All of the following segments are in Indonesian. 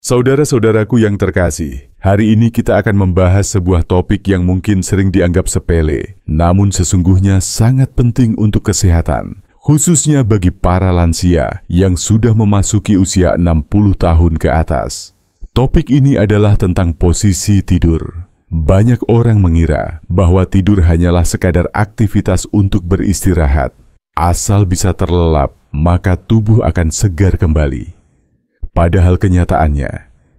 Saudara-saudaraku yang terkasih, hari ini kita akan membahas sebuah topik yang mungkin sering dianggap sepele, namun sesungguhnya sangat penting untuk kesehatan, khususnya bagi para lansia yang sudah memasuki usia 60 tahun ke atas. Topik ini adalah tentang posisi tidur. Banyak orang mengira bahwa tidur hanyalah sekadar aktivitas untuk beristirahat. Asal bisa terlelap, maka tubuh akan segar kembali. Padahal kenyataannya,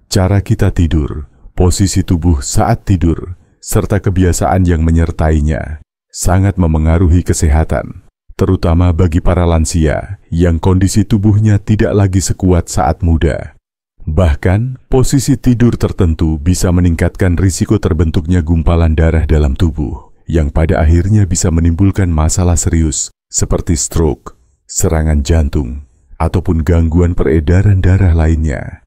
cara kita tidur, posisi tubuh saat tidur, serta kebiasaan yang menyertainya, sangat memengaruhi kesehatan, terutama bagi para lansia yang kondisi tubuhnya tidak lagi sekuat saat muda. Bahkan, posisi tidur tertentu bisa meningkatkan risiko terbentuknya gumpalan darah dalam tubuh, yang pada akhirnya bisa menimbulkan masalah serius seperti stroke, serangan jantung, ataupun gangguan peredaran darah lainnya.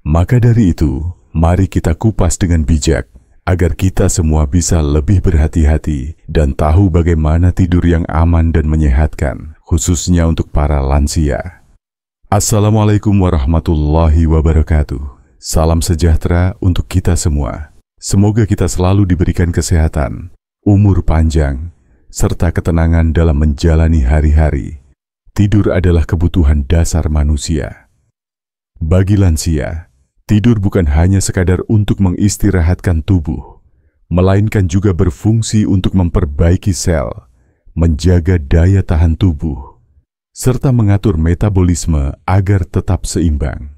Maka dari itu, mari kita kupas dengan bijak, agar kita semua bisa lebih berhati-hati dan tahu bagaimana tidur yang aman dan menyehatkan, khususnya untuk para lansia. Assalamualaikum warahmatullahi wabarakatuh. Salam sejahtera untuk kita semua. Semoga kita selalu diberikan kesehatan, umur panjang, serta ketenangan dalam menjalani hari-hari. Tidur adalah kebutuhan dasar manusia. Bagi lansia, tidur bukan hanya sekadar untuk mengistirahatkan tubuh, melainkan juga berfungsi untuk memperbaiki sel, menjaga daya tahan tubuh, serta mengatur metabolisme agar tetap seimbang.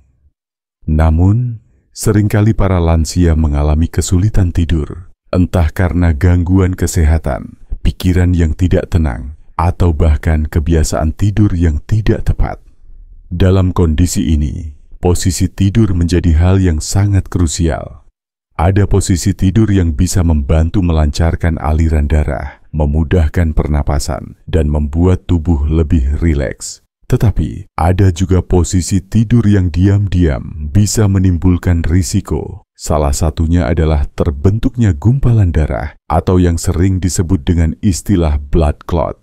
Namun, seringkali para lansia mengalami kesulitan tidur, entah karena gangguan kesehatan, pikiran yang tidak tenang, atau bahkan kebiasaan tidur yang tidak tepat. Dalam kondisi ini, posisi tidur menjadi hal yang sangat krusial. Ada posisi tidur yang bisa membantu melancarkan aliran darah, memudahkan pernapasan, dan membuat tubuh lebih rileks. Tetapi, ada juga posisi tidur yang diam-diam bisa menimbulkan risiko. Salah satunya adalah terbentuknya gumpalan darah, atau yang sering disebut dengan istilah blood clot.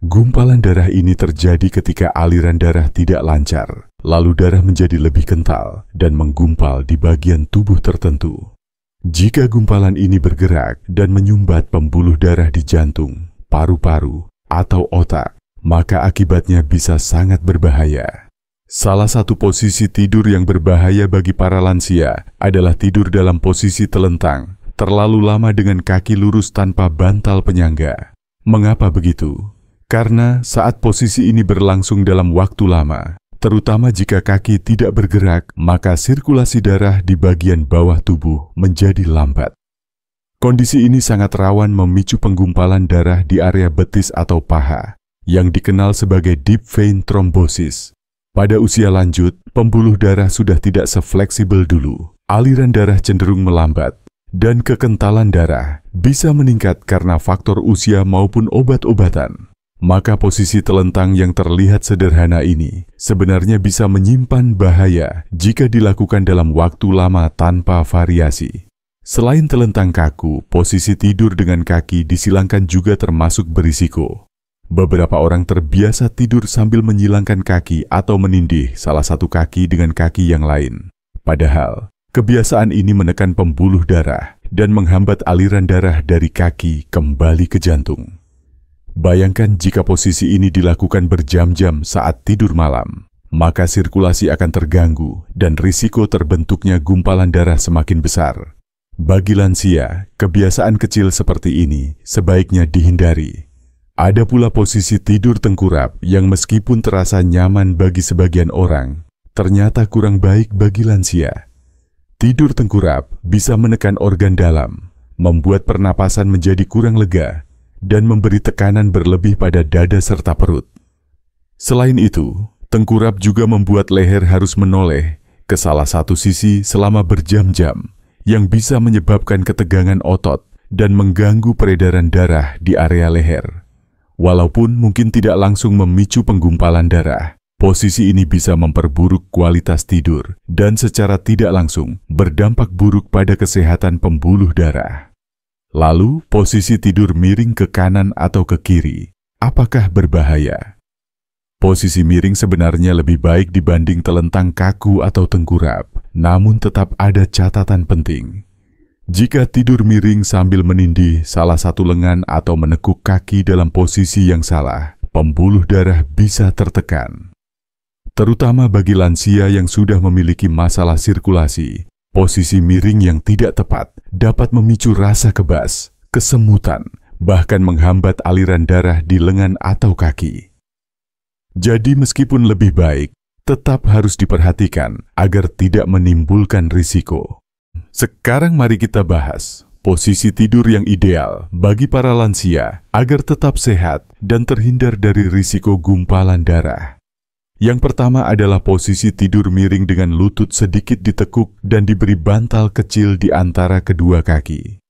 Gumpalan darah ini terjadi ketika aliran darah tidak lancar, lalu darah menjadi lebih kental dan menggumpal di bagian tubuh tertentu. Jika gumpalan ini bergerak dan menyumbat pembuluh darah di jantung, paru-paru, atau otak, maka akibatnya bisa sangat berbahaya. Salah satu posisi tidur yang berbahaya bagi para lansia adalah tidur dalam posisi telentang, terlalu lama dengan kaki lurus tanpa bantal penyangga. Mengapa begitu? Karena saat posisi ini berlangsung dalam waktu lama, terutama jika kaki tidak bergerak, maka sirkulasi darah di bagian bawah tubuh menjadi lambat. Kondisi ini sangat rawan memicu penggumpalan darah di area betis atau paha, yang dikenal sebagai deep vein thrombosis. Pada usia lanjut, pembuluh darah sudah tidak sefleksibel dulu, aliran darah cenderung melambat, dan kekentalan darah bisa meningkat karena faktor usia maupun obat-obatan. Maka posisi telentang yang terlihat sederhana ini sebenarnya bisa menyimpan bahaya jika dilakukan dalam waktu lama tanpa variasi. Selain telentang kaku, posisi tidur dengan kaki disilangkan juga termasuk berisiko. Beberapa orang terbiasa tidur sambil menyilangkan kaki atau menindih salah satu kaki dengan kaki yang lain. Padahal, kebiasaan ini menekan pembuluh darah dan menghambat aliran darah dari kaki kembali ke jantung. Bayangkan jika posisi ini dilakukan berjam-jam saat tidur malam, maka sirkulasi akan terganggu dan risiko terbentuknya gumpalan darah semakin besar. Bagi lansia, kebiasaan kecil seperti ini sebaiknya dihindari. Ada pula posisi tidur tengkurap yang meskipun terasa nyaman bagi sebagian orang, ternyata kurang baik bagi lansia. Tidur tengkurap bisa menekan organ dalam, membuat pernapasan menjadi kurang lega, dan memberi tekanan berlebih pada dada serta perut. Selain itu, tengkurap juga membuat leher harus menoleh ke salah satu sisi selama berjam-jam, yang bisa menyebabkan ketegangan otot dan mengganggu peredaran darah di area leher. Walaupun mungkin tidak langsung memicu penggumpalan darah, posisi ini bisa memperburuk kualitas tidur dan secara tidak langsung berdampak buruk pada kesehatan pembuluh darah. Lalu, posisi tidur miring ke kanan atau ke kiri, apakah berbahaya? Posisi miring sebenarnya lebih baik dibanding telentang kaku atau tengkurap. namun tetap ada catatan penting. Jika tidur miring sambil menindih salah satu lengan atau menekuk kaki dalam posisi yang salah, pembuluh darah bisa tertekan. Terutama bagi lansia yang sudah memiliki masalah sirkulasi, posisi miring yang tidak tepat dapat memicu rasa kebas, kesemutan, bahkan menghambat aliran darah di lengan atau kaki. Jadi meskipun lebih baik, tetap harus diperhatikan agar tidak menimbulkan risiko. Sekarang mari kita bahas posisi tidur yang ideal bagi para lansia agar tetap sehat dan terhindar dari risiko gumpalan darah. Yang pertama adalah posisi tidur miring dengan lutut sedikit ditekuk dan diberi bantal kecil di antara kedua kaki.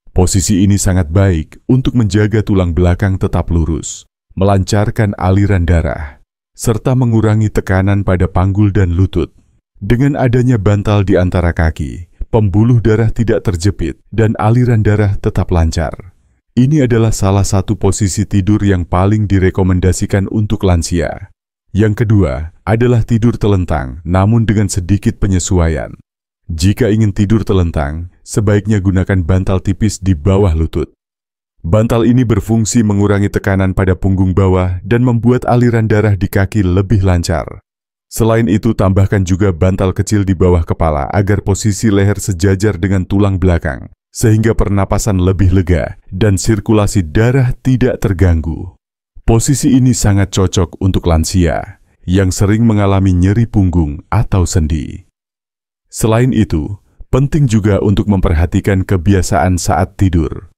Posisi ini sangat baik untuk menjaga tulang belakang tetap lurus, melancarkan aliran darah, serta mengurangi tekanan pada panggul dan lutut. Dengan adanya bantal di antara kaki, pembuluh darah tidak terjepit dan aliran darah tetap lancar. Ini adalah salah satu posisi tidur yang paling direkomendasikan untuk lansia. Yang kedua adalah tidur telentang, namun dengan sedikit penyesuaian. Jika ingin tidur telentang, sebaiknya gunakan bantal tipis di bawah lutut. Bantal ini berfungsi mengurangi tekanan pada punggung bawah dan membuat aliran darah di kaki lebih lancar. Selain itu, tambahkan juga bantal kecil di bawah kepala agar posisi leher sejajar dengan tulang belakang, sehingga pernapasan lebih lega dan sirkulasi darah tidak terganggu. Posisi ini sangat cocok untuk lansia yang sering mengalami nyeri punggung atau sendi. Selain itu, penting juga untuk memperhatikan kebiasaan saat tidur.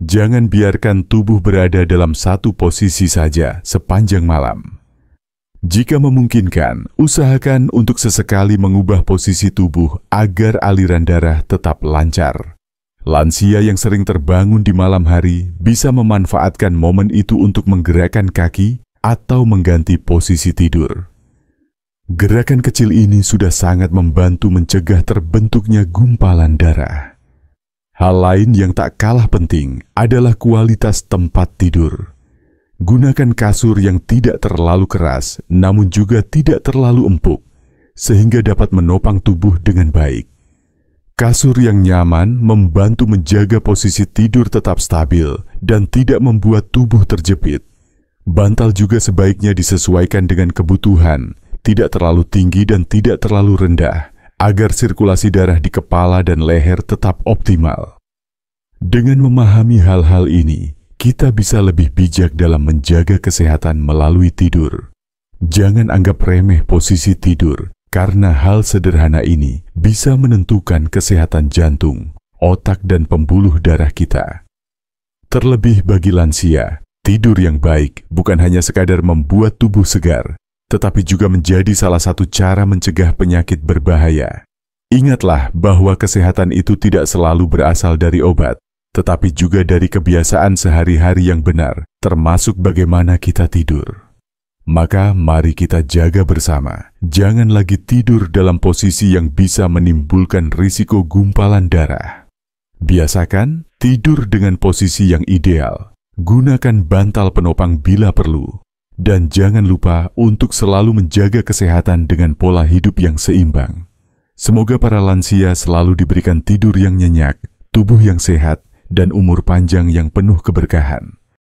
Jangan biarkan tubuh berada dalam satu posisi saja sepanjang malam. Jika memungkinkan, usahakan untuk sesekali mengubah posisi tubuh agar aliran darah tetap lancar. Lansia yang sering terbangun di malam hari bisa memanfaatkan momen itu untuk menggerakkan kaki atau mengganti posisi tidur. Gerakan kecil ini sudah sangat membantu mencegah terbentuknya gumpalan darah. Hal lain yang tak kalah penting adalah kualitas tempat tidur. Gunakan kasur yang tidak terlalu keras, namun juga tidak terlalu empuk, sehingga dapat menopang tubuh dengan baik. Kasur yang nyaman membantu menjaga posisi tidur tetap stabil dan tidak membuat tubuh terjepit. Bantal juga sebaiknya disesuaikan dengan kebutuhan, tidak terlalu tinggi dan tidak terlalu rendah, agar sirkulasi darah di kepala dan leher tetap optimal. Dengan memahami hal-hal ini, kita bisa lebih bijak dalam menjaga kesehatan melalui tidur. Jangan anggap remeh posisi tidur, karena hal sederhana ini bisa menentukan kesehatan jantung, otak, dan pembuluh darah kita. Terlebih bagi lansia, tidur yang baik bukan hanya sekadar membuat tubuh segar, tetapi juga menjadi salah satu cara mencegah penyakit berbahaya. Ingatlah bahwa kesehatan itu tidak selalu berasal dari obat, tetapi juga dari kebiasaan sehari-hari yang benar, termasuk bagaimana kita tidur. Maka mari kita jaga bersama, jangan lagi tidur dalam posisi yang bisa menimbulkan risiko gumpalan darah. Biasakan tidur dengan posisi yang ideal, gunakan bantal penopang bila perlu, dan jangan lupa untuk selalu menjaga kesehatan dengan pola hidup yang seimbang. Semoga para lansia selalu diberikan tidur yang nyenyak, tubuh yang sehat, dan umur panjang yang penuh keberkahan.